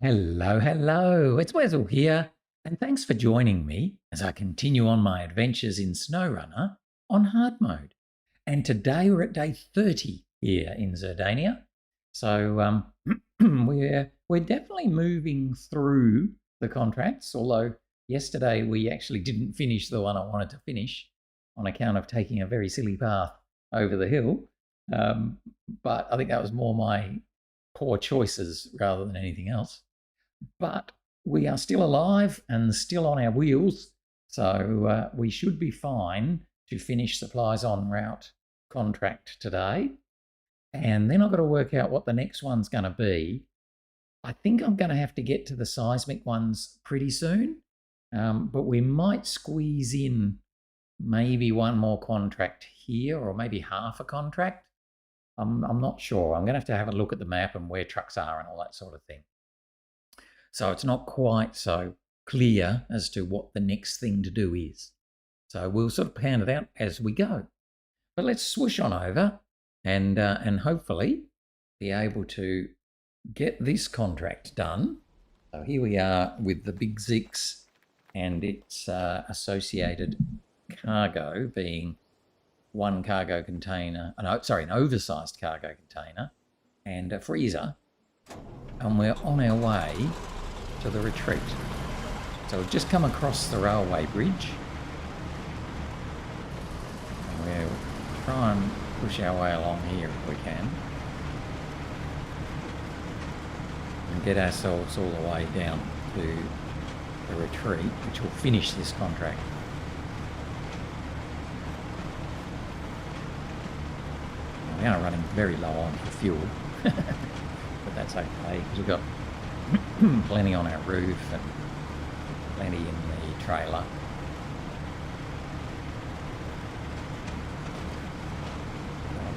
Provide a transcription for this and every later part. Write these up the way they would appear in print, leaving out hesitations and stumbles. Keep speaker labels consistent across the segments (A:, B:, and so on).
A: Hello, hello. It's Wessel here, and thanks for joining me as I continue on my adventures in SnowRunner on hard mode. And today we're at day 30 here in Zurdania. So we're definitely moving through the contracts, although yesterday we actually didn't finish the one I wanted to finish on account of taking a very silly path over the hill. But I think that was more my poor choices rather than anything else. But we are still alive and still on our wheels, so we should be fine to finish supplies on route contract today. And then I've got to work out what the next one's going to be. I think I'm going to have to get to the seismic ones pretty soon, but we might squeeze in maybe one more contract here, or maybe half a contract. I'm not sure. I'm going to have a look at the map and where trucks are and all that sort of thing. So it's not quite so clear as to what the next thing to do is. So we'll sort of pan it out as we go. But let's swoosh on over and hopefully be able to get this contract done. So here we are with the big ZikZ and its associated cargo being one cargo container, an oversized cargo container and a freezer. And we're on our way to the retreat. So we've just come across the railway bridge. And we'll try and push our way along here if we can. And get ourselves all the way down to the retreat, which will finish this contract. We are running very low on fuel, but that's okay because we've got plenty on our roof and plenty in the trailer.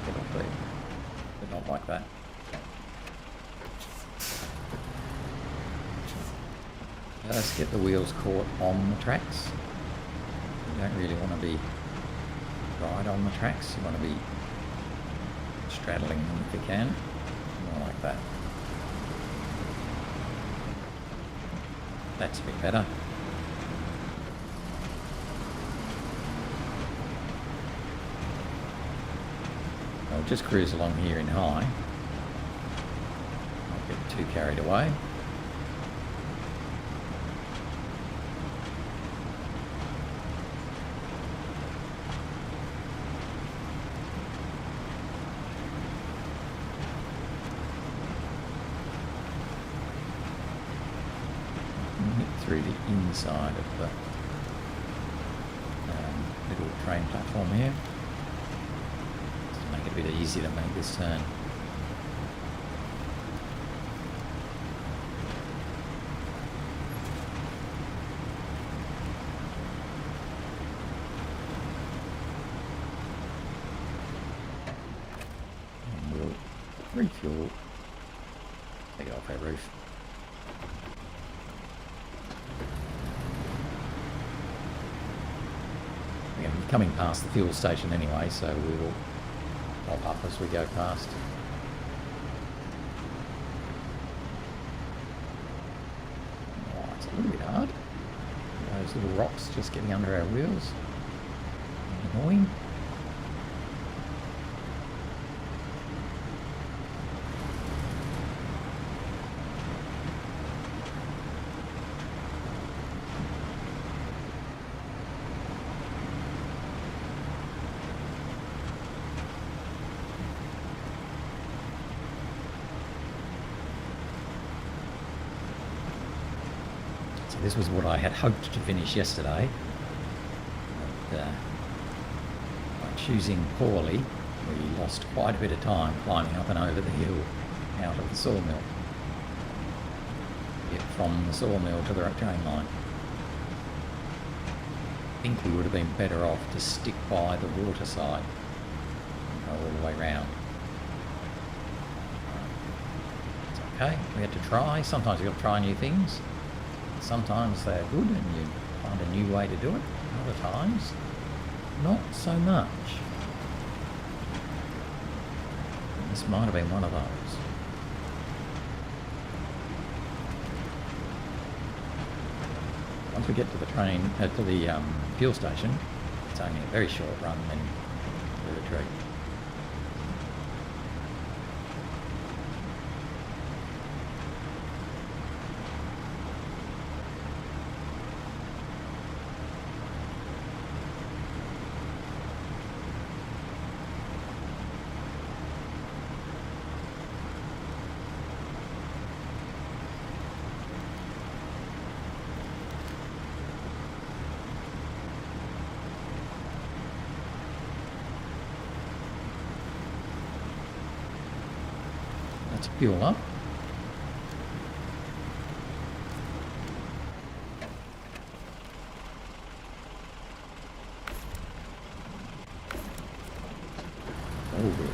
A: Get off there, but not like that. Just get the wheels caught on the tracks. You don't really want to be right on the tracks. You want to be straddling them if you can. More like that. That's a bit better. I'll just cruise along here in high. Not get too carried away. Through the inside of the little train platform here, just to make it a bit easier to make this turn. And we'll refuel, take it off our roof. Coming past the fuel station anyway, so we will pop up as we go past. Oh, it's a little bit hard. Those little rocks just getting under our wheels. Annoying. This was what I had hoped to finish yesterday, but by choosing poorly, we lost quite a bit of time climbing up and over the hill out of the sawmill, get from the sawmill to the train line. I think we would have been better off to stick by the water side and go all the way round. It's okay, we had to try. Sometimes you've got to try new things. Sometimes they're good and you find a new way to do it. Other times, not so much. And this might have been one of those. once we get to the train, to the fuel station, it's only a very short run then to retreat. Let's fuel up. Oh, good.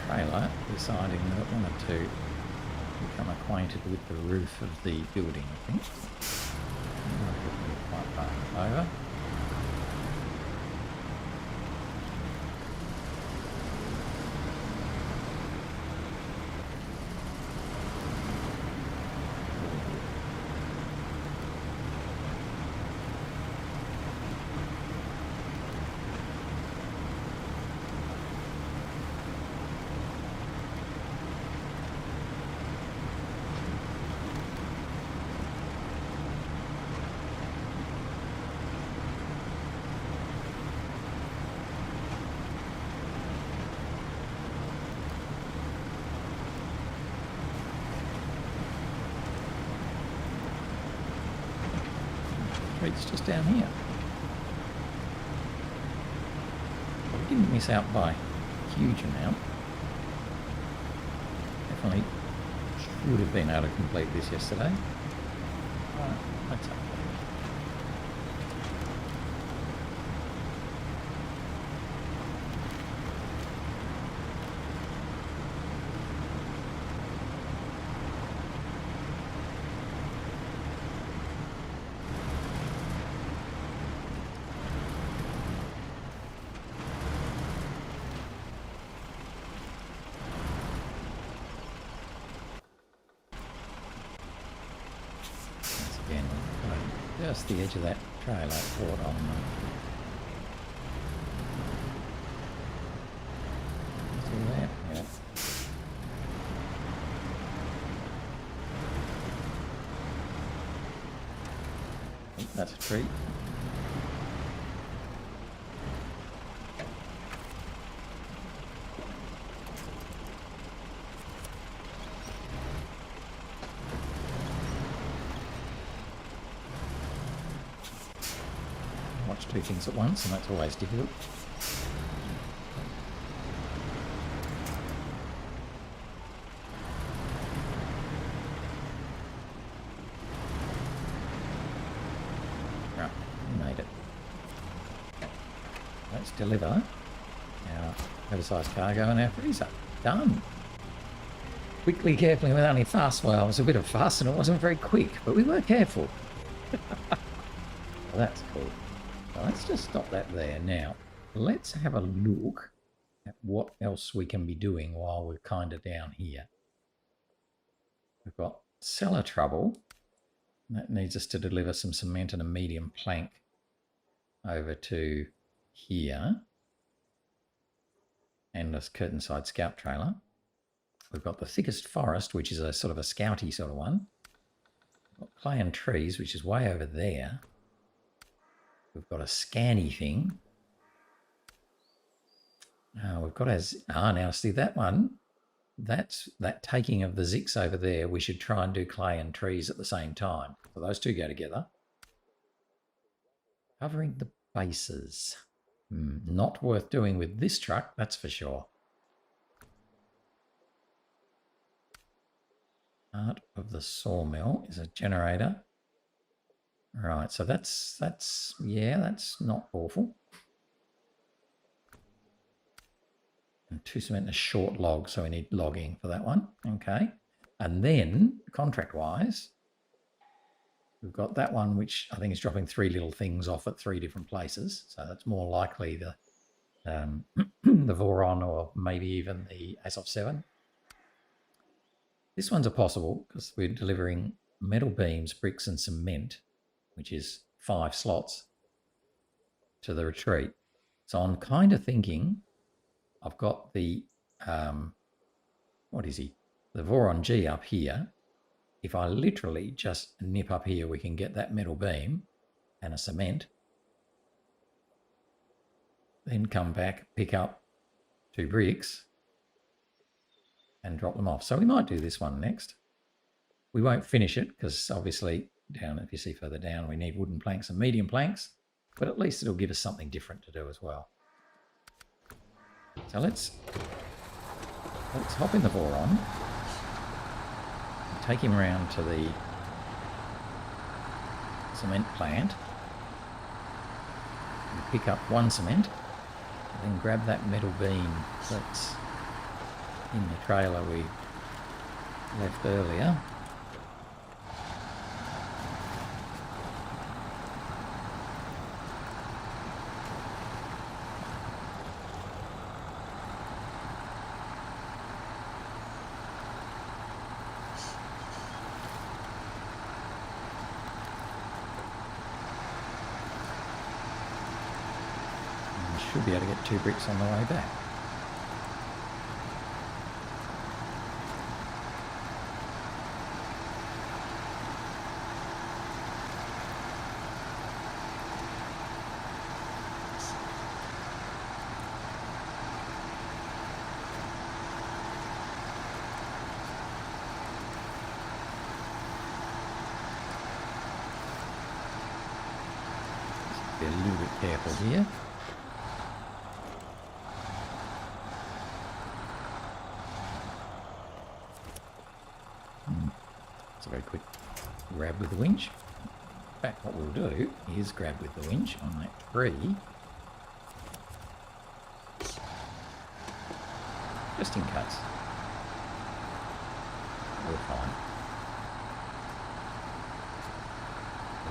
A: Trailer deciding that it wanted to become acquainted with the roof of the building, I think. Quite far over. It's just down here. Well, we didn't miss out by a huge amount. Definitely would have been able to complete this yesterday. Right, that's up. Just the edge of that trailer caught on. See that? Yeah. Oh, that's a tree. Watch two things at once, and that's always difficult. Right, we made it. Let's deliver our oversized cargo and our freezer. Done. Quickly, carefully, without any fuss. Well, it was a bit of fuss and it wasn't very quick, but we were careful. Well, that's cool. So let's just stop that there. Now, let's have a look at what else we can be doing while we're kind of down here. We've got cellar trouble. That needs us to deliver some cement and a medium plank over to here. And this curtain side scout trailer. We've got the thickest forest, which is a sort of a scouty sort of one. We've got clay and trees, which is way over there. We've got a scanny thing. We've got now see that one. That's that taking of the ZikZ over there. We should try and do clay and trees at the same time. So those two go together. Covering the bases. Not worth doing with this truck, that's for sure. Part of the sawmill is a generator. Right, so that's not awful. And 2 cement and a short log, so we need logging for that one. Okay. And then, contract-wise, we've got that one, which I think is dropping 3 little things off at 3 different places. So that's more likely the the Voron or maybe even the Azov 7. This one's a possible because we're delivering metal beams, bricks and cement, which is 5 slots to the retreat. So I'm kind of thinking I've got the, what is he? The Voron G up here. If I literally just nip up here, we can get that metal beam and a cement. Then come back, pick up 2 bricks and drop them off. So we might do this one next. We won't finish it because obviously down, if you see further down, we need wooden planks and medium planks, but at least it'll give us something different to do as well. So let's hop in the Voron and take him around to the cement plant and pick up 1 cement. Then grab that metal beam that's in the trailer we left earlier. Should be able to get 2 bricks on the way back. Just be a little bit careful here. It's a very quick grab with the winch. In fact, what we'll do is grab with the winch on that tree, just in case. We're fine.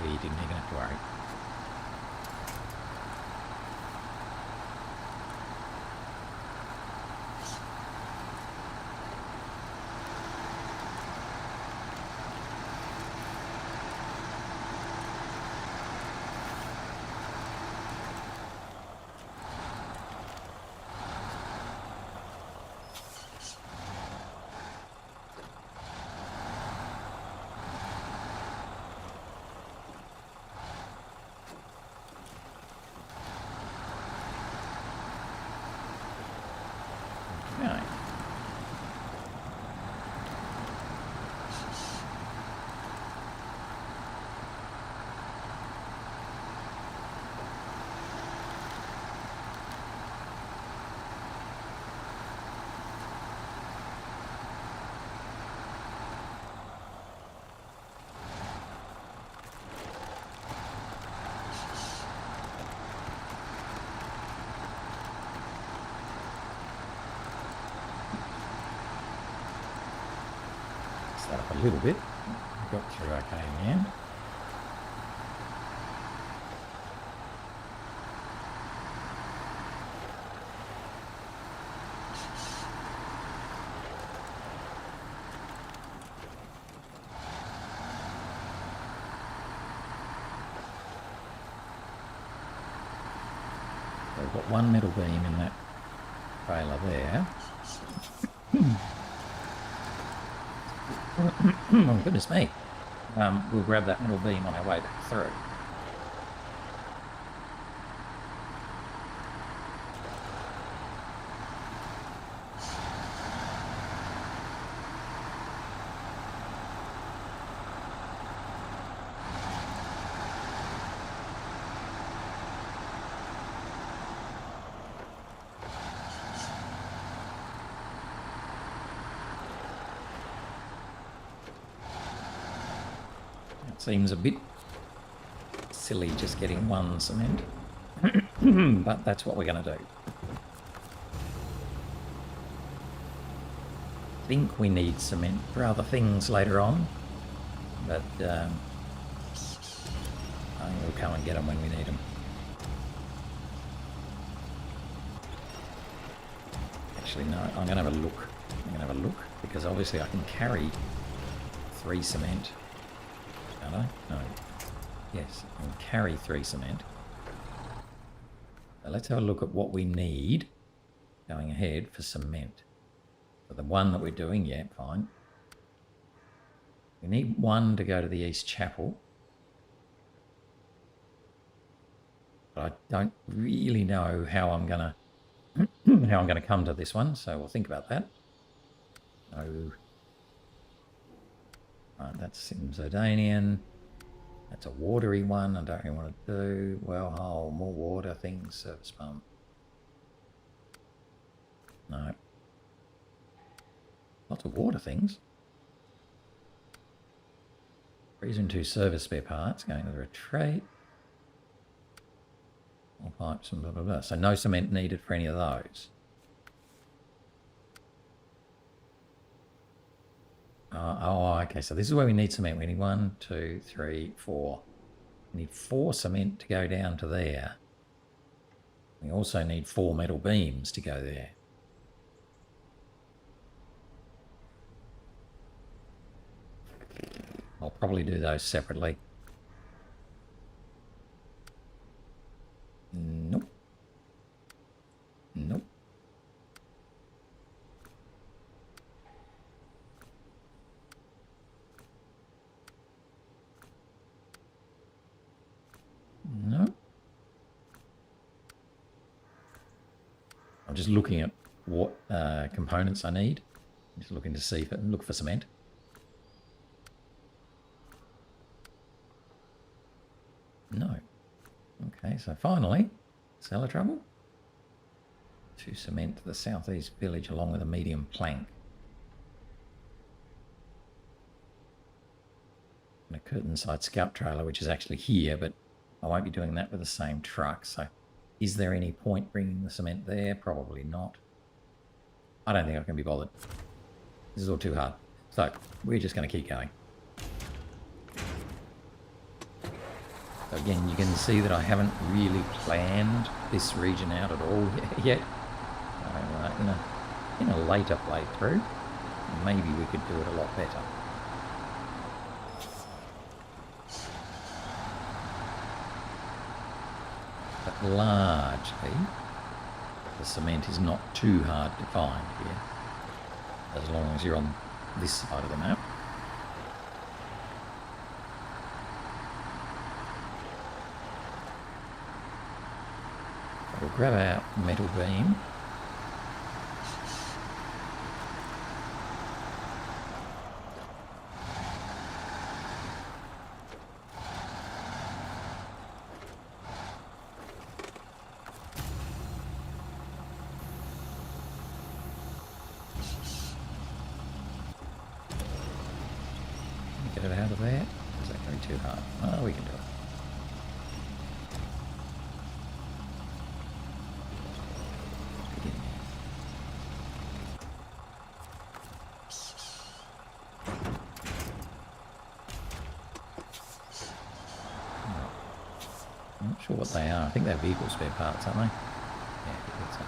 A: We didn't even have to worry. That up a little bit. Got through okay in the end. So we've got 1 metal beam in that trailer there. Oh, goodness me. We'll grab that metal beam on our way back through. Seems a bit silly just getting 1 cement, but that's what we're going to do. think we need cement for other things later on, but I think we'll come and get them when we need them. Actually, no, I'm going to have a look. Because obviously I can carry 3 cement. Can't I? No. Yes, I can carry 3 cement. So let's have a look at what we need going ahead for cement. For the one that we're doing, yeah, fine. We need 1 to go to the East Chapel. But I don't really know how I'm gonna come to this one, so we'll think about that. No. Right, that's in Zurdanian. That's a watery one. I don't really want to do. Well hole, more water things, service pump. No. Lots of water things. Freezer and 2 service spare parts, going to the retreat. More pipes and blah, blah, blah. So no cement needed for any of those. Oh, okay. So this is where we need cement. We need 1, 2, 3, 4. We need 4 cement to go down to there. We also need 4 metal beams to go there. I'll probably do those separately. Nope. Nope. No. I'm just looking at what components I need. I'm just looking to see if look for cement. No. Okay, so finally, cellar trouble. 2 cement to the southeast village along with a medium plank. And a curtain side scout trailer, which is actually here, but I won't be doing that with the same truck. So is there any point bringing the cement there? Probably not. I don't think I can be bothered. This is all too hard. So we're just going to keep going. So again, you can see that I haven't really planned this region out at all yet. So, in a later playthrough, maybe we could do it a lot better. But largely, the cement is not too hard to find here, as long as you're on this side of the map. We'll grab our metal beam. Get it out of there. Is that going to be too hard? Oh, we can do it. I'm not sure what they are. I think they're vehicle spare parts, aren't they? Yeah, I think so.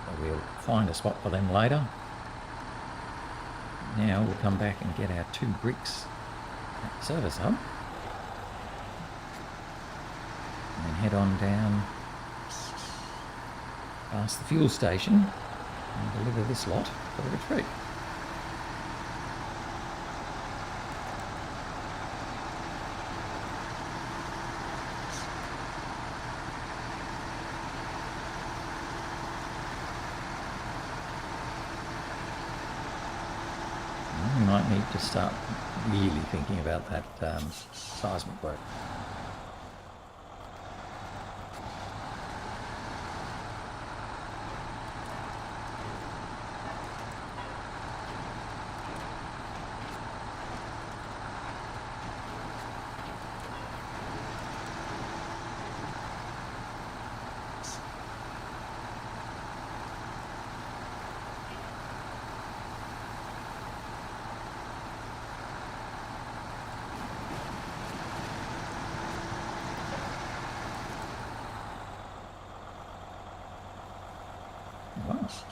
A: So we'll find a spot for them later. Now we'll come back and get our 2 bricks at the service hub. And then head on down past the fuel station and deliver this lot for the retreat. We might need to start really thinking about that seismic work.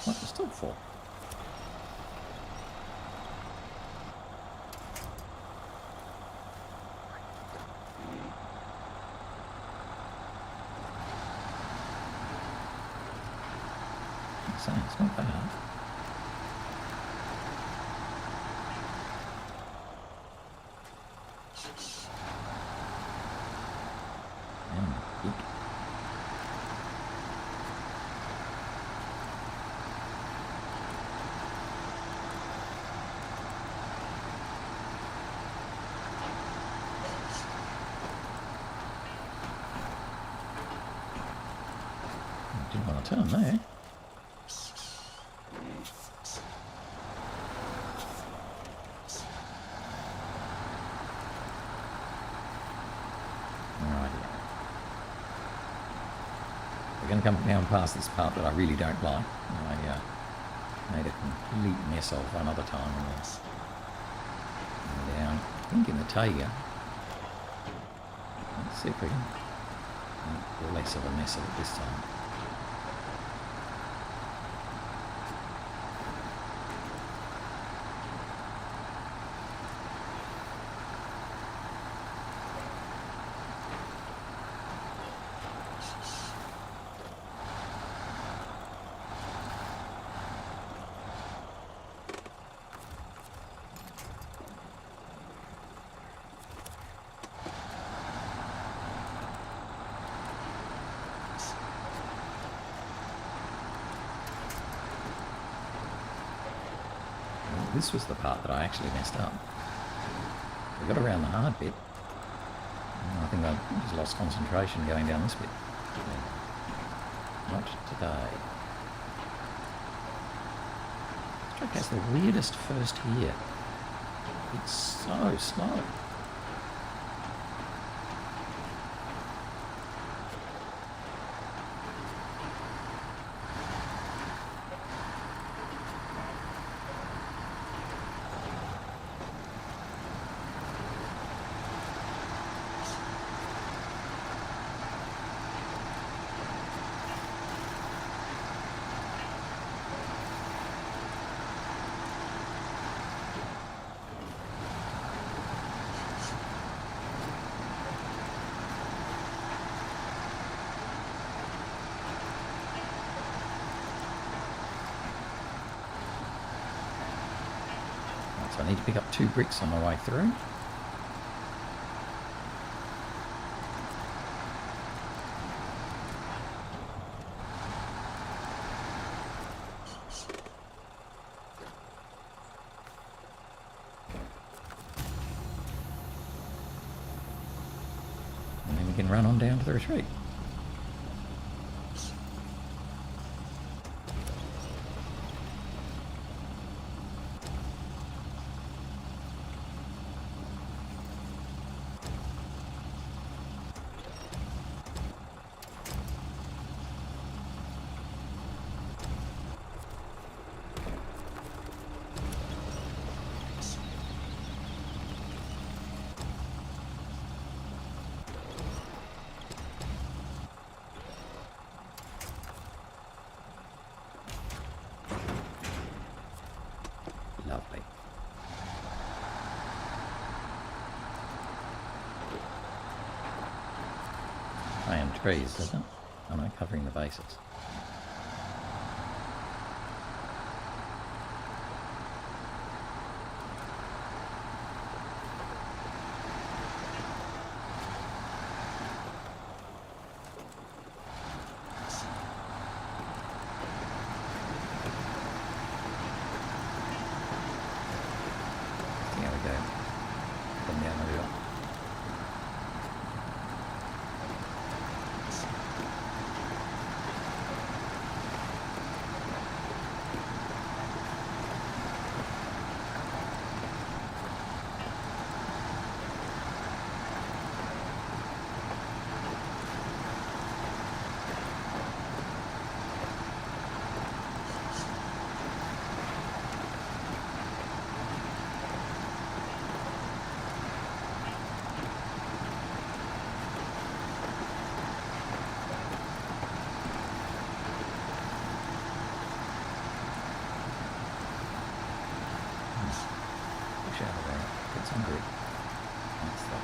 A: What to stop for? So it's not bad. Didn't want to turn there. We're going to come down past this part that I really don't like. I made a complete mess of one other time on this. And down, I think in the Taiga. Let's see if we can make less of a mess of it this time. This was the part that I actually messed up. We got around the hard bit. I think I just lost concentration going down this bit. Not today. This track has the weirdest first gear. It's so slow. So I need to pick up 2 bricks on my way through. And then we can run on down to the retreat. Lovely. I am trees, isn't it? I know, covering the bases. push out of there. Get some grip. That's that.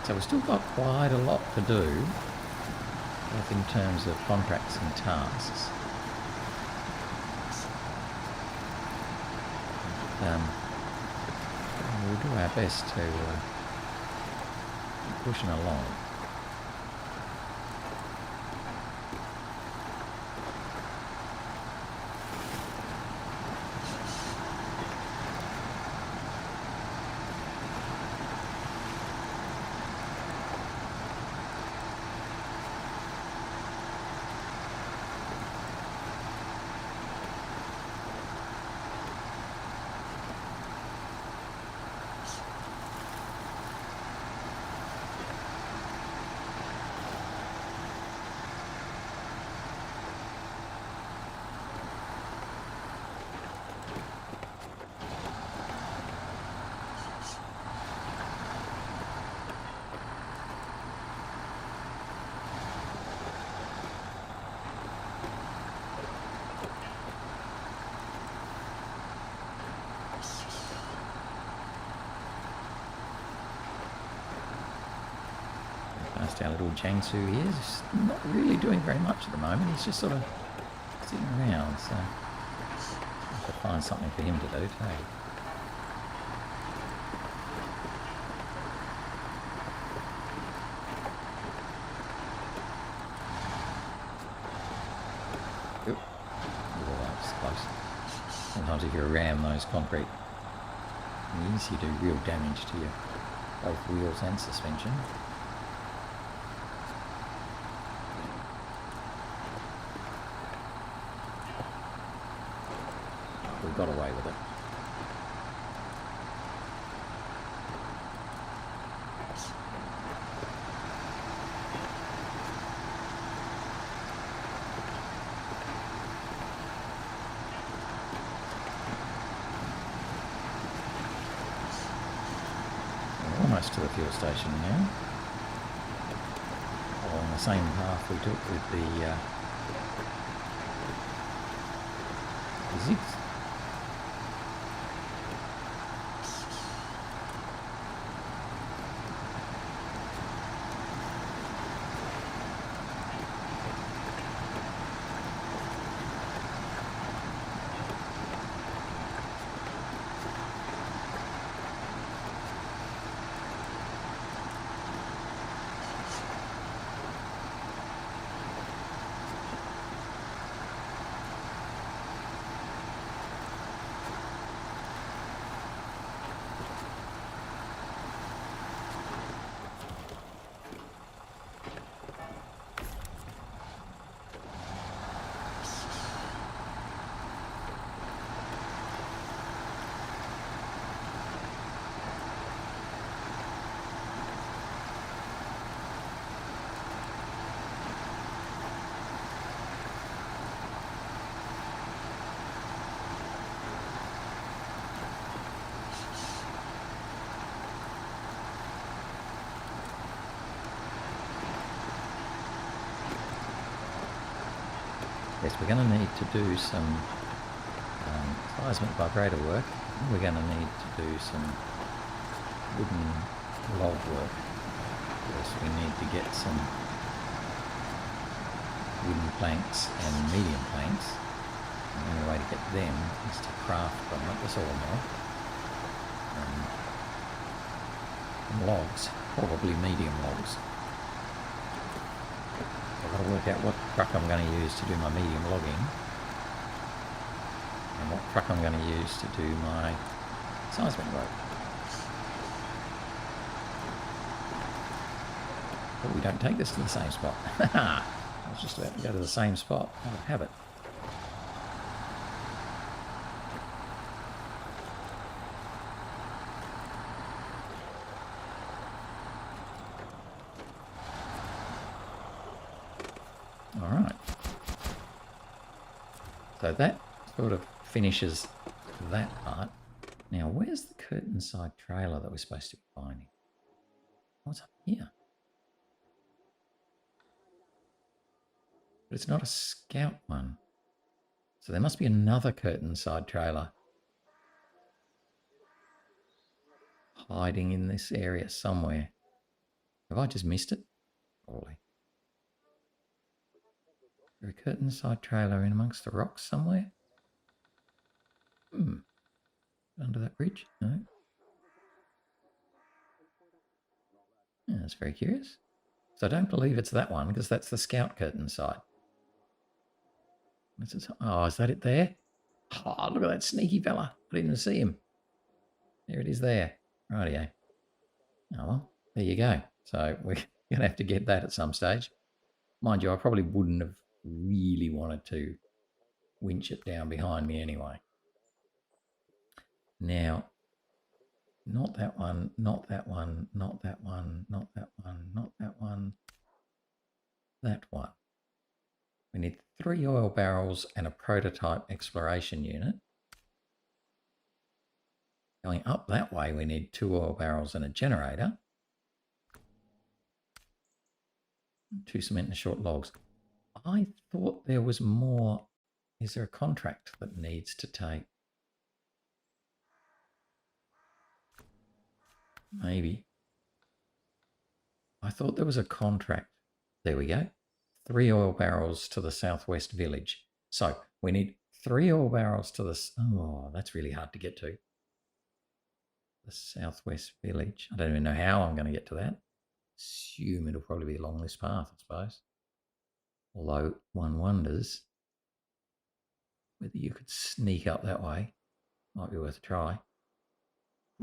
A: So we've still got quite a lot to do, both in terms of contracts and tasks. We'll do our best to keep pushing along. Past our little Jiangsu here, he's not really doing very much at the moment. He's just sort of sitting around, so I have to find something for him to do too. Oop. Oh, that was close. Sometimes if you ram those concrete knees, you do real damage to your both wheels and suspension. We got away with it. We're almost to the fuel station now. Along the same path we took with the ZikZ. Yes, we're going to need to do some seismic vibrator work. We're going to need to do some wooden log work. Yes, we need to get some wooden planks and medium planks. And the only way to get them is to craft them at the sawmill. And logs, probably medium logs. I've got to work out what truck I'm going to use to do my medium logging and what truck I'm going to use to do my seismic work. But we don't take this to the same spot. I was just about to go to the same spot. Out of habit. Alright, so that sort of finishes that part. Now, where's the curtain side trailer that we're supposed to be finding? What's up here? but it's not a Scout one. So there must be another curtain side trailer hiding in this area somewhere. Have I just missed it? Probably. Is there a curtain side trailer in amongst the rocks somewhere? Under that bridge? No. Yeah, that's very curious. So I don't believe it's that one because that's the Scout curtain side. Oh, is that it there? Oh, look at that sneaky fella. I didn't even see him. There it is there. Rightio. Oh, well, there you go. So we're going to have to get that at some stage. Mind you, I probably wouldn't have really wanted to winch it down behind me anyway. Now, not that one, not that one, not that one, not that one, not that one, that one. We need 3 oil barrels and a prototype exploration unit. Going up that way, we need 2 oil barrels and a generator. 2 cement and short logs. I thought there was more. Is there a contract that needs to take? Maybe. I thought there was a contract. There we go. 3 oil barrels to the southwest village. So we need 3 oil barrels to the... Oh, that's really hard to get to. The southwest village. I don't even know how I'm going to get to that. Assume it'll probably be along this path, I suppose. Although one wonders whether you could sneak up that way. Might be worth a try.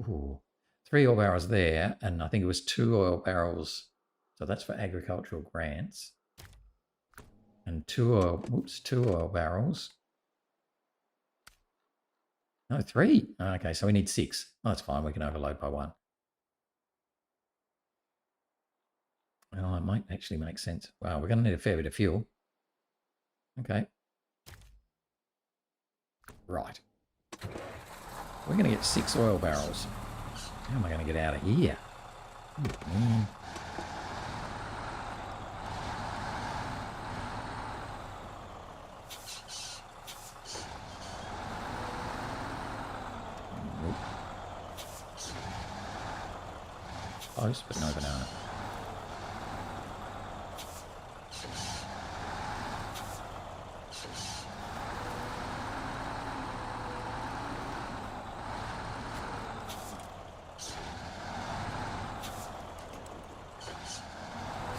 A: Ooh. 3 oil barrels there, and I think it was 2 oil barrels. So that's for agricultural grants. And 2 oil barrels. No, 3. Okay, so we need 6. Oh, that's fine. We can overload by 1. Oh, it might actually make sense. Wow, we're going to need a fair bit of fuel. Okay. Right. We're going to get 6 oil barrels. How am I going to get out of here? Oh, man. Close, but no banana.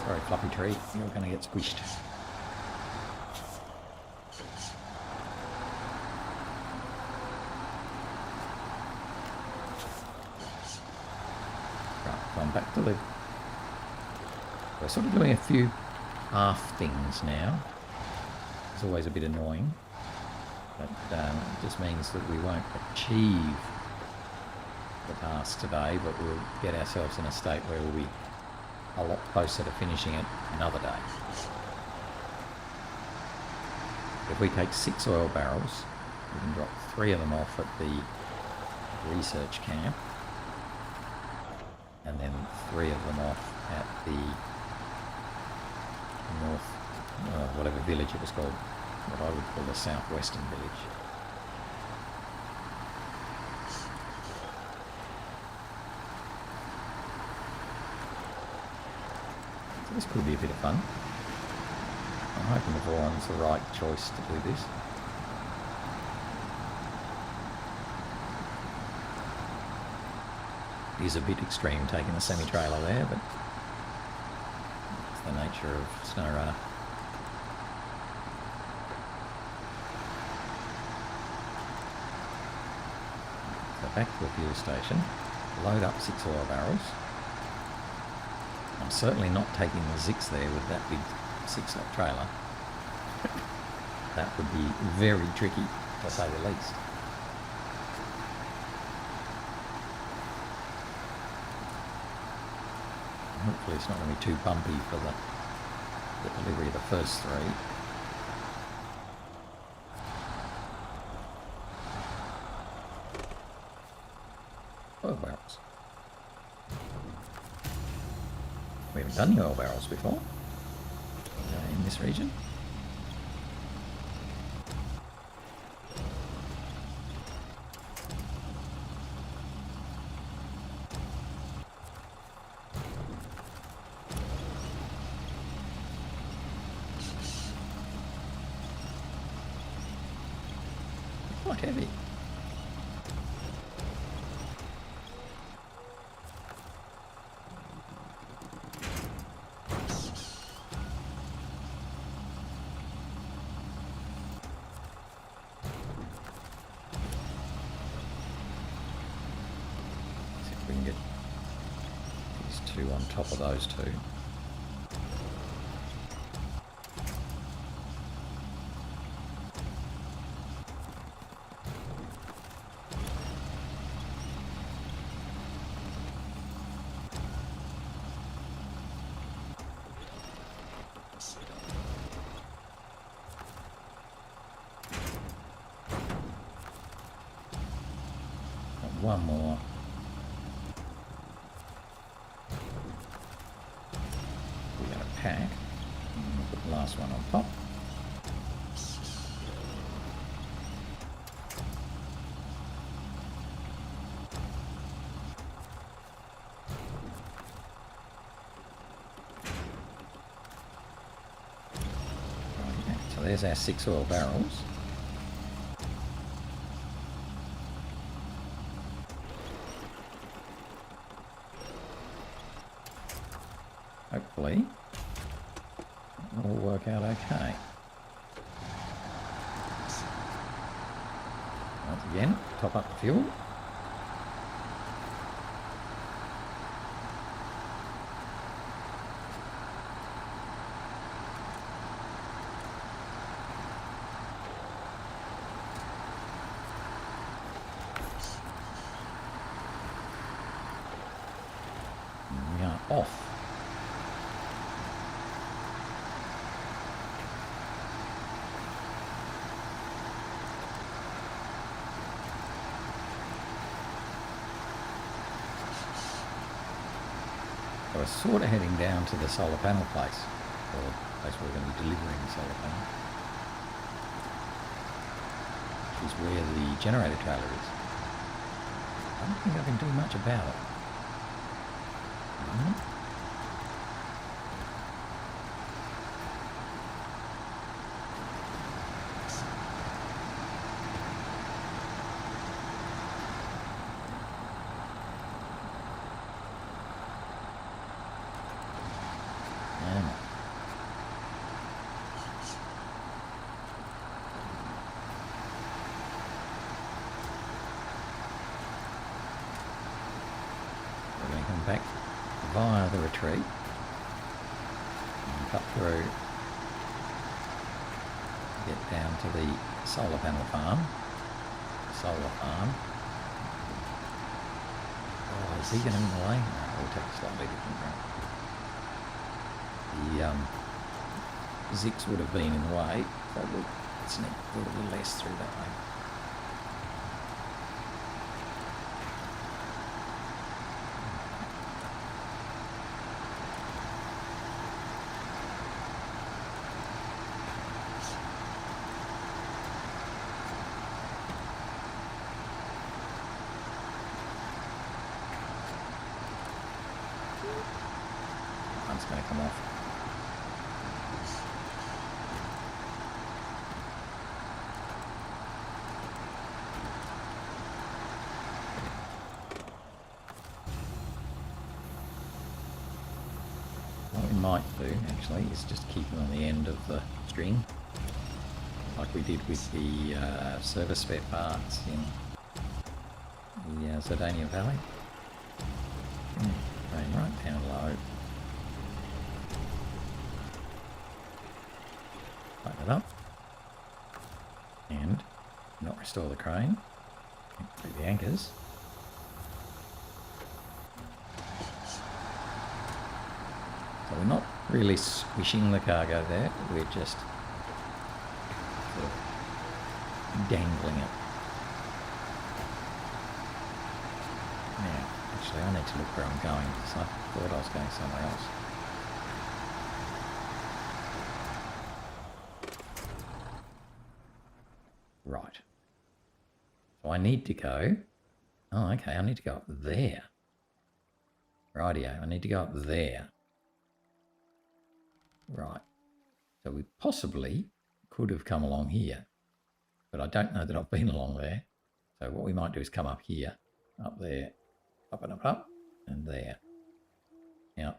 A: Sorry, fluffy tree, you're going to get squished. Back to the... We're sort of doing a few half things now. It's always a bit annoying, but it just means that we won't achieve the task today, but we'll get ourselves in a state where we'll be a lot closer to finishing it another day. If we take 6 oil barrels, we can drop 3 of them off at the research camp, and then 3 of them off at the north, whatever village it was called, what I would call the southwestern village. So this could be a bit of fun. I'm hoping the Voron's the right choice to do this. It is a bit extreme taking a semi-trailer there, but it's the nature of SnowRunner. So back to the fuel station, load up 6 oil barrels. I'm certainly not taking the ZikZ there with that big 6-lot trailer. That would be very tricky, to say the least. Hopefully it's not going to be too bumpy for the delivery of the first 3. Oil barrels. We haven't done the oil barrels before in this region. quite heavy. See if we can get these two on top of those two. One more. We're going to pack. And we'll put the last one on top. Right, so there's our 6 oil barrels. Hopefully, it'll all work out okay. Once again, top up the fuel. And we are off. So we're sort of heading down to the solar panel place, or the place where we're going to be delivering the solar panel, which is where the generator trailer is. I don't think I can do much about it. We're going to come back via the retreat and cut through, get down to the solar panel farm, solar farm. Oh, is he going to be in the way? No, we'll take a slightly different route. The ZikZ would have been in the way, so we'll sneak a little less through that way. One's going to come off. What we might do, actually, is just keep them on the end of the string, like we did with the service spare parts in the Zurdanian Valley. Going right down low. Tighten it up. And not restore the crane. Through the anchors. So we're not really squishing the cargo there, we're just sort of dangling it. Now, actually I need to look where I'm going, because I thought I was going somewhere else. Right. So I need to go, oh okay, I need to go up there. Rightio, I need to go up there. Right. So we possibly could have come along here. but I don't know that I've been along there. So what we might do is come up here, up there, up and up, and there. Now,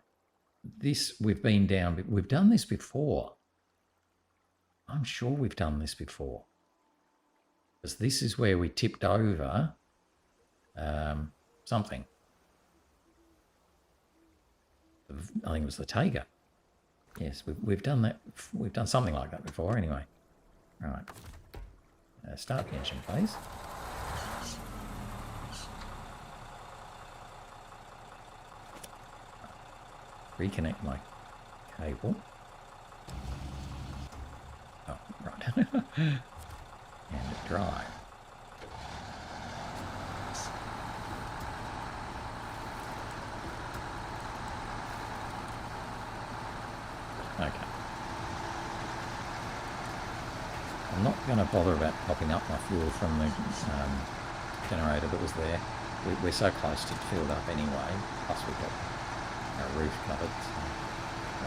A: this, we've been down, we've done this before. I'm sure we've done this before. Because this is where we tipped over something. I think it was the Tiger. Yes, we've done that. We've done something like that before anyway. All right. Start the engine, please. Reconnect my cable. Oh, right. And drive. Okay. I'm not going to bother about topping up my fuel from the generator that was there. We're so close to filled up anyway. Plus we've got our roof covered. So,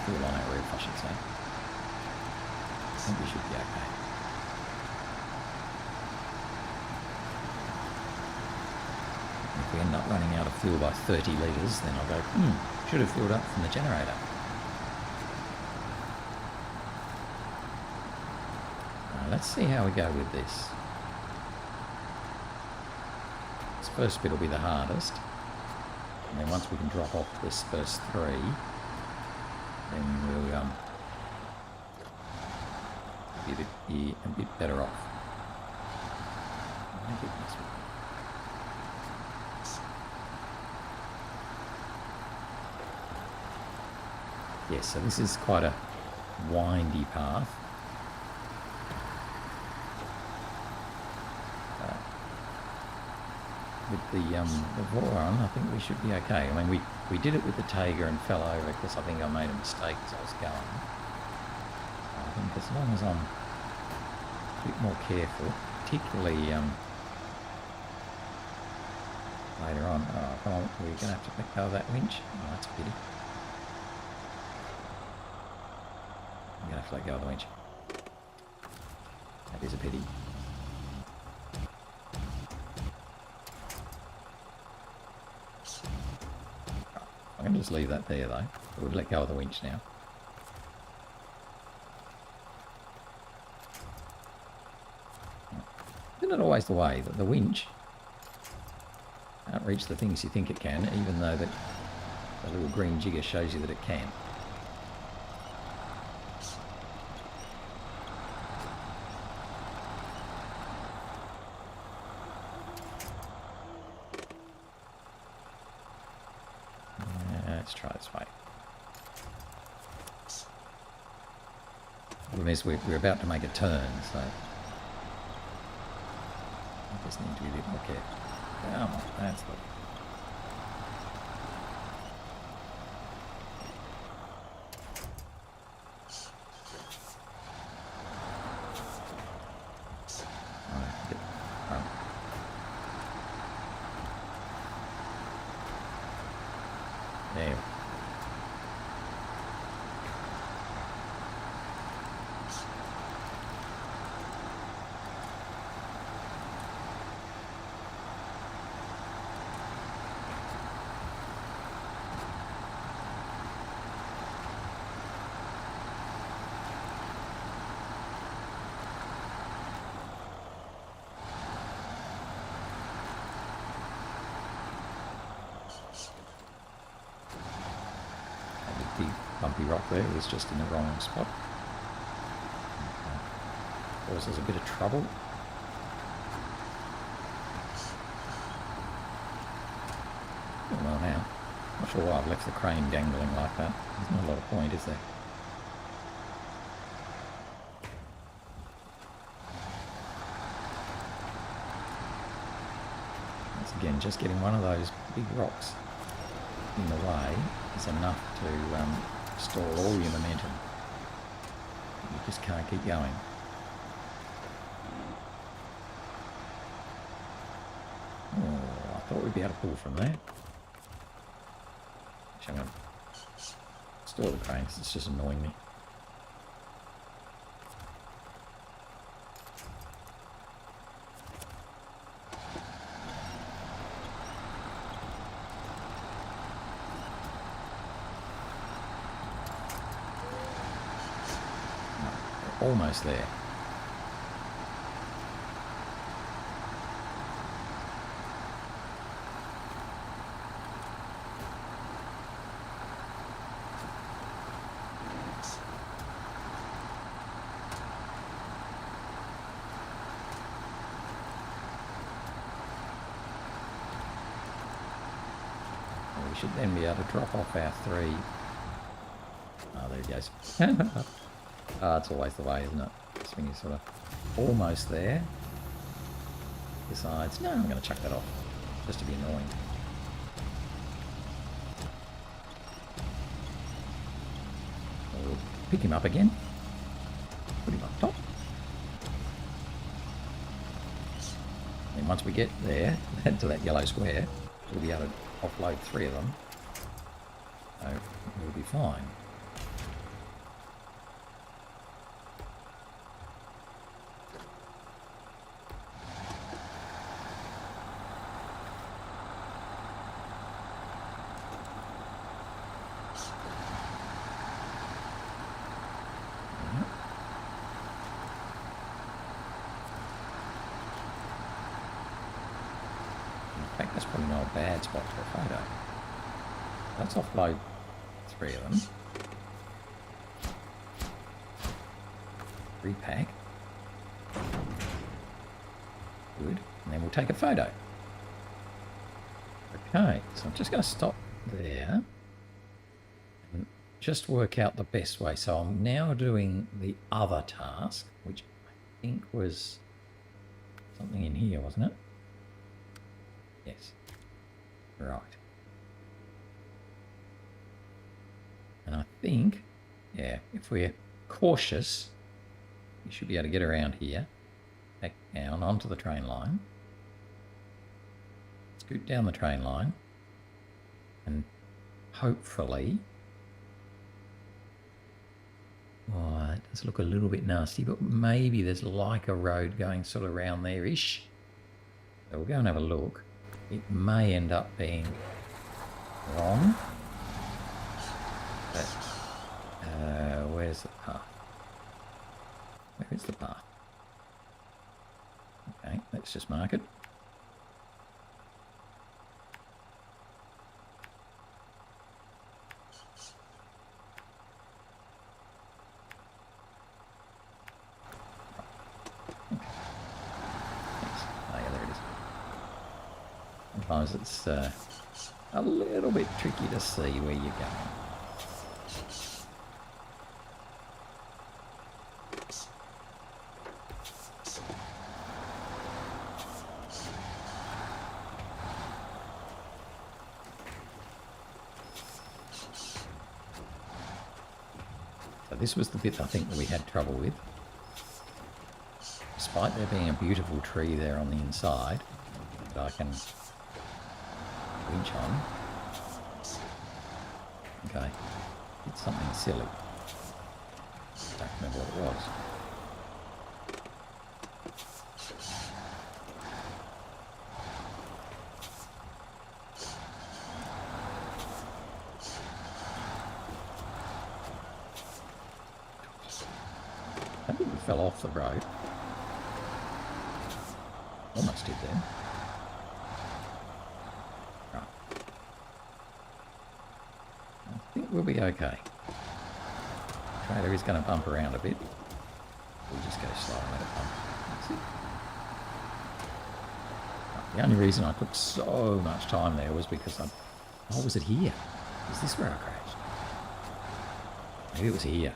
A: fuel on our roof, I should say. I think we should be okay. If we end up running out of fuel by 30 litres, then I'll go, should have filled up from the generator. Let's see how we go with this. This first bit will be the hardest. And then once we can drop off this first three, then we'll be a bit better off. Yes, so this is quite a windy path. With the Voron, I think we should be okay. I mean, we did it with the Tiger and fell over because I think I made a mistake as I was going. I think as long as I'm a bit more careful, particularly later on. Oh, come on, we're going to have to let go of that winch. Oh, that's a pity. I'm going to have to let go of the winch. That is a pity. I can just leave that there though. We'll let go of the winch now. Isn't it always the way that the winch can't reach the things you think it can, even though that the little green jigger shows you that it can? Let's try this way. The problem is we're about to make a turn, so I just need to be a bit more careful. Come on, that's the... There. Bumpy rock there was just in the wrong spot. Causes a bit of trouble. Well now, not sure why I've left the crane dangling like that. There's not a lot of point, is there? Once again, just getting one of those big rocks in the way is enough to stall all your momentum. You just can't keep going. Oh, I thought we'd be able to pull from there. Actually, I'm going to store the crane because it's just annoying me. Almost there. We should then be able to drop off our 3. Oh, there he goes. Oh, it's always the way, isn't it? Just when you're sort of almost there, decides, no, I'm going to chuck that off, just to be annoying. We'll pick him up again, put him up top. And once we get there, to that yellow square, we'll be able to offload 3 of them. So we'll be fine. In fact, that's probably not a bad spot for a photo. Let's offload 3 of them. Repack. Good. And then we'll take a photo. Okay, so I'm just going to stop there and just work out the best way. So I'm now doing the other task, which I think was something in here, wasn't it? Yes. Right. And I think, yeah, if we're cautious, we should be able to get around here, back down onto the train line, scoot down the train line, and hopefully, oh, it does look a little bit nasty, but maybe there's like a road going sort of around there-ish. So we'll go and have a look. It may end up being wrong, but where's the path? Where is the path? Okay, let's just mark it. Okay. Thanks. Oh yeah, there it is. Sometimes it's a little bit tricky to see where you're going. So this was the bit I think that we had trouble with. Despite there being a beautiful tree there on the inside that I can winch on. Okay, it's something silly. Don't remember what it was. I think we fell off the road. Almost did then. Right. I think we'll be okay. Trailer is going to bump around a bit. We'll just go slow and let it bump. That's it. Right. The only reason I took so much time there was because oh, was it here? Is this where I crashed? Maybe it was here.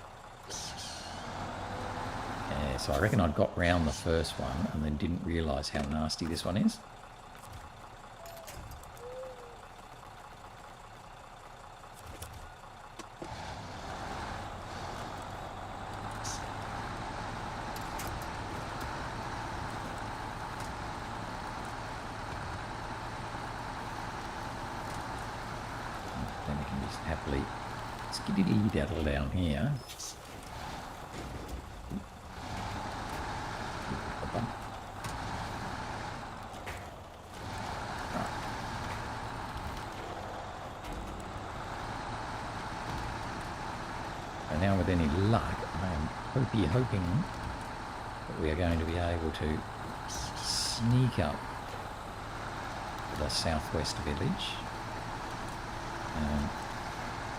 A: Yeah, so I reckon I'd got round the first one and then didn't realise how nasty this one is. Then we can just happily skiddy-daddle down here. So now with any luck, I am hoping that we are going to be able to sneak up to the southwest village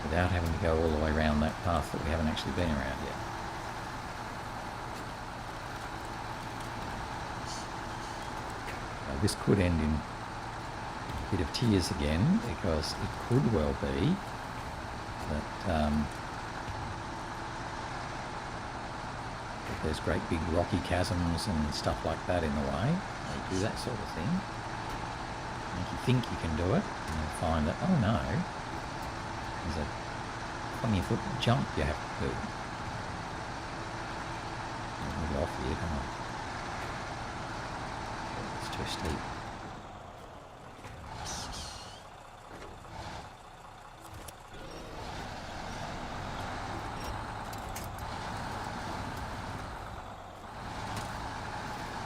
A: without having to go all the way around that path that we haven't actually been around yet. This could end in a bit of tears again, because it could well be that if there's great big rocky chasms and stuff like that in the way, they do that sort of thing. Make you think you can do it, and you'll find that, oh no, there's a 20-foot jump you have to do. Let me get off here, come on. It's too steep.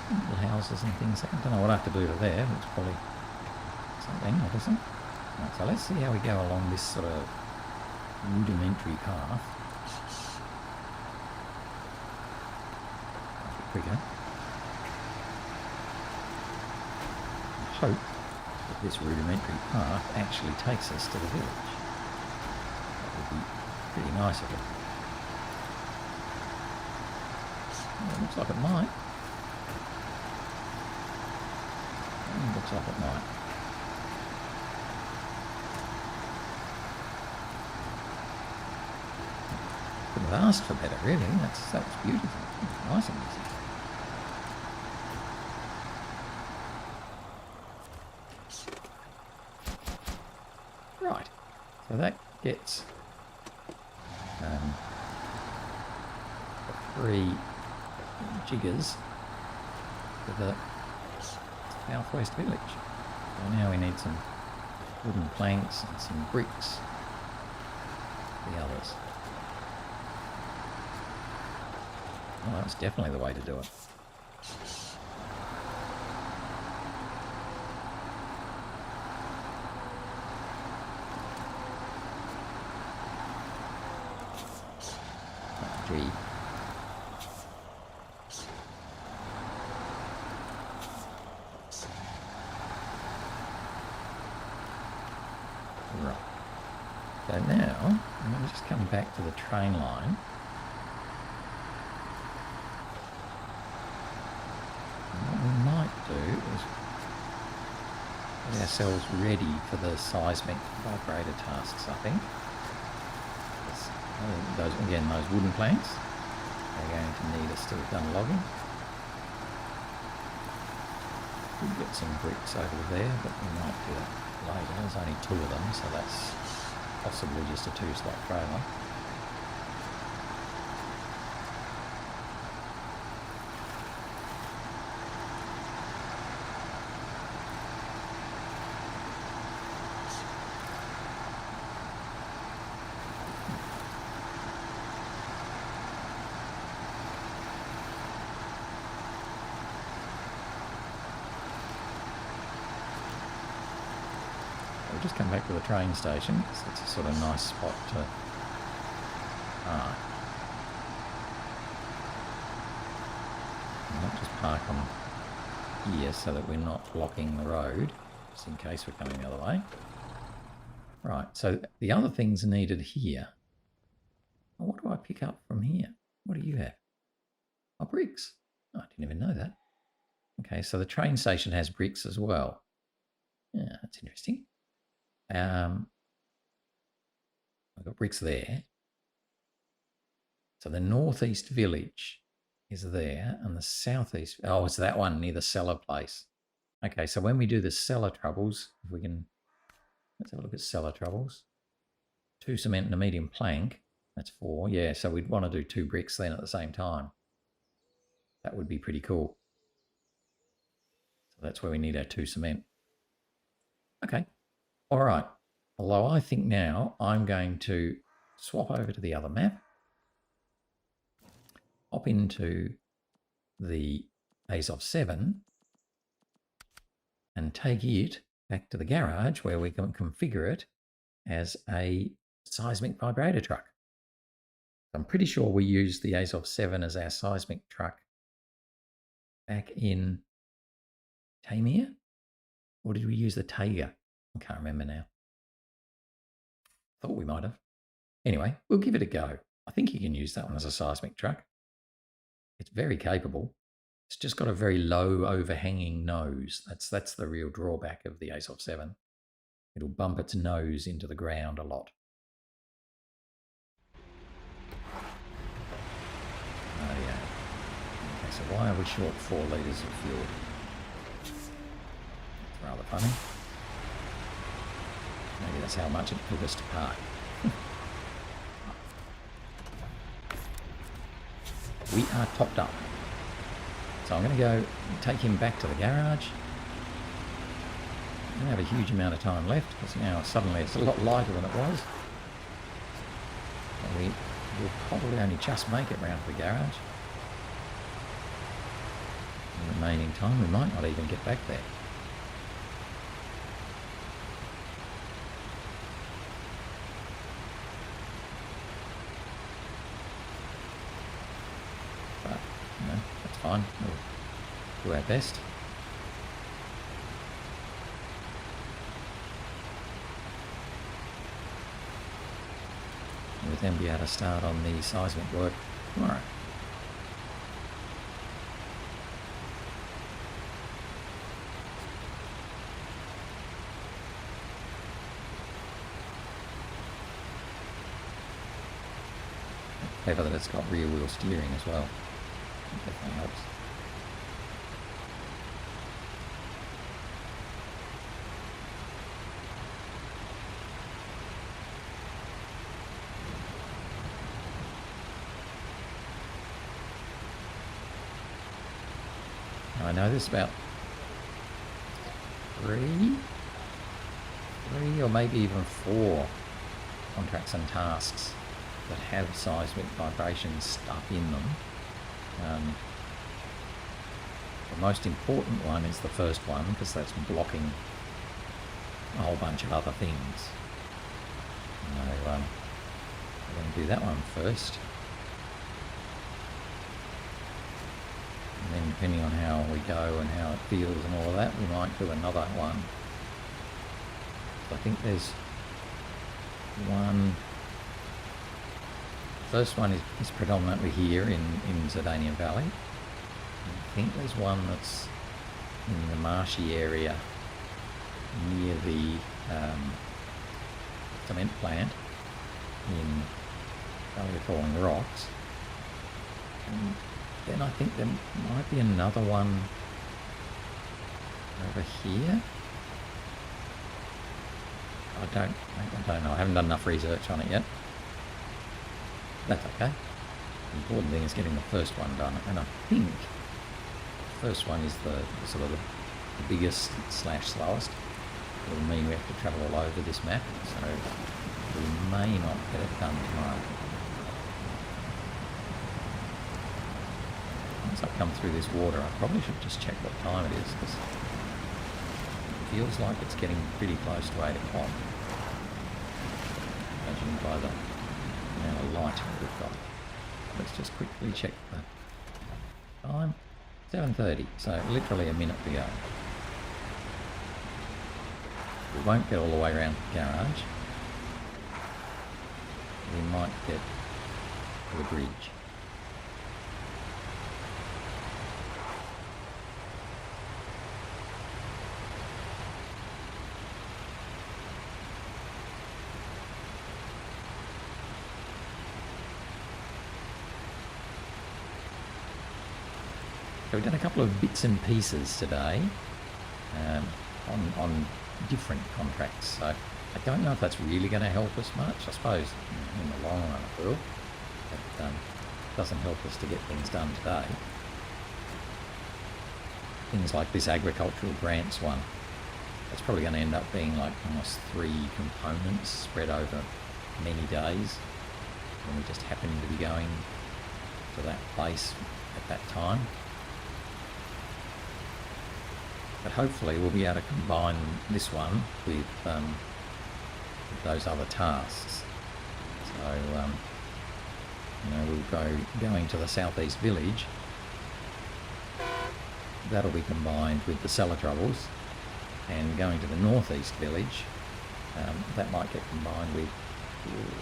A: Little houses and things. I don't know what I have to do to there, but it's probably something, obviously. Right, so let's see how we go along this sort of rudimentary path. A bit quicker. I hope that this rudimentary path actually takes us to the village. That would be pretty nice of it. Well, it looks like it might. Looks like it might. Couldn't have asked for better, really. That was beautiful. Nice and easy. Right. So that gets the 3 jiggers for the southwest village. So now we need some wooden planks and some bricks for the others. Well, that's definitely the way to do it. Oh, gee. Right. So now, I'm going to just come back to the train line. And what we might do is get ourselves ready for the seismic vibrator tasks, I think. Those wooden planks, they're going to need us to have done logging. We'll get some bricks over there, but we might do that later. There's only 2 of them, so that's possibly just a 2-slot trailer. We'll just come back to the train station, because it's a sort of nice spot to park. And not just park on here so that we're not blocking the road, just in case we're coming the other way. Right, so the other things needed here. Well, what do I pick up from here? What do you have? Oh, bricks. Oh, I didn't even know that. Okay, so the train station has bricks as well. Yeah, that's interesting. I've got bricks there. So the northeast village is there, and the southeast, oh, it's that one near the cellar place. Okay, so when we do the cellar troubles, if we can, let's have a look at cellar troubles. 2 cement and a medium plank, that's 4. Yeah, so we'd want to do 2 bricks then at the same time. That would be pretty cool. So that's where we need our 2 cement. Okay. All right, although I think now I'm going to swap over to the other map, hop into the Azov 7 and take it back to the garage where we can configure it as a seismic vibrator truck. I'm pretty sure we used the Azov 7 as our seismic truck back in Tamir, or did we use the Taiga? I can't remember now. Thought we might have. Anyway, we'll give it a go. I think you can use that one as a seismic truck. It's very capable. It's just got a very low overhanging nose. That's the real drawback of the Azov 7. It'll bump its nose into the ground a lot. Oh yeah. Okay, so why are we short 4 litres of fuel? It's rather funny. Maybe that's how much it took us to park. We are topped up. So I'm going to go take him back to the garage. I don't have a huge amount of time left because now suddenly it's a lot lighter than it was. And we will probably only just make it round to the garage. In the remaining time, we might not even get back there. But, you know, that's fine. We'll do our best. We'll then be able to start on the seismic work tomorrow. Clever that it's got rear wheel steering as well. That definitely helps. I know there's about three or maybe even 4 contracts and tasks that have seismic vibration stuff in them. The most important one is the first one because that's blocking a whole bunch of other things. So we're going to do that one first. And then depending on how we go and how it feels and all of that, we might do another one. So I think there's one. First one is predominantly here in Zurdanian Valley. I think there's one that's in the marshy area near the cement plant in Valley of Falling Rocks. And then I think there might be another one over here. I don't know. I haven't done enough research on it yet. That's okay. The important thing is getting the first one done, and I think the first one is the sort of the biggest / slowest. It'll mean we have to travel all over this map, so we may not get it done tomorrow. Once I come through this water, I probably should just check what time it is, because it feels like it's getting pretty close to 8 o'clock. Judging by the amount of light we've got. Let's just quickly check the time. 7:30, so literally a minute to go. We won't get all the way around the garage. We might get to the bridge. So we've done a couple of bits and pieces today on different contracts. So I don't know if that's really going to help us much. I suppose in the long run it will. But doesn't help us to get things done today. Things like this agricultural grants one. That's probably going to end up being like almost 3 components spread over many days. And we just happen to be going to that place at that time. But hopefully we'll be able to combine this one with those other tasks. So going to the southeast village. That'll be combined with the cellar troubles, and going to the northeast village, that might get combined with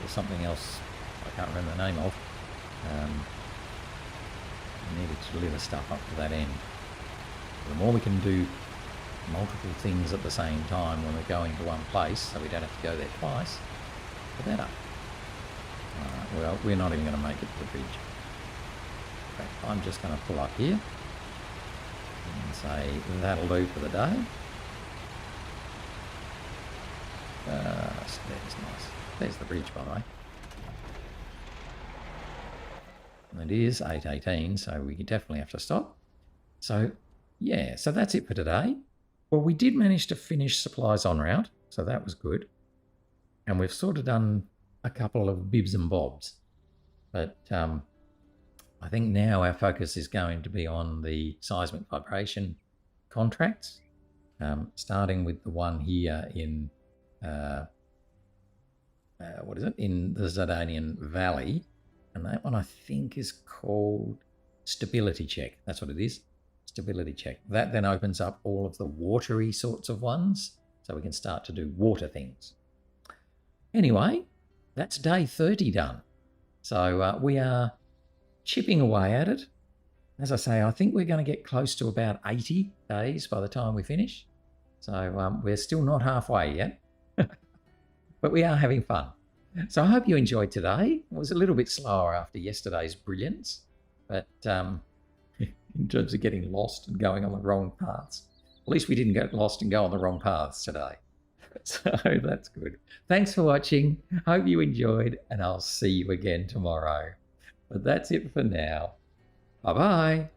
A: something else I can't remember the name of. We needed to deliver stuff up to that end. The more we can do multiple things at the same time when we're going to one place, so we don't have to go there twice, the better. Well, we're not even going to make it to the bridge. In fact, I'm just going to pull up here and say that'll do for the day. There's nice. There's the bridge, by the way. And it is 8:18, so we definitely have to stop. So, yeah, so that's it for today. Well, we did manage to finish supplies en route, so that was good. And we've sort of done a couple of bibs and bobs. But I think now our focus is going to be on the seismic vibration contracts, starting with the one here in, in the Zurdanian Valley. And that one I think is called Stability Check. That's what it is, Stability Check. That then opens up all of the watery sorts of ones, so we can start to do water things. Anyway, that's day 30 done. So we are chipping away at it. As I say, I think we're going to get close to about 80 days by the time we finish. So we're still not halfway yet, but we are having fun. So I hope you enjoyed today. It was a little bit slower after yesterday's brilliance, but in terms of getting lost and going on the wrong paths, at least we didn't get lost and go on the wrong paths today. So that's good. Thanks for watching. Hope you enjoyed, and I'll see you again tomorrow. But that's it for now. Bye-bye.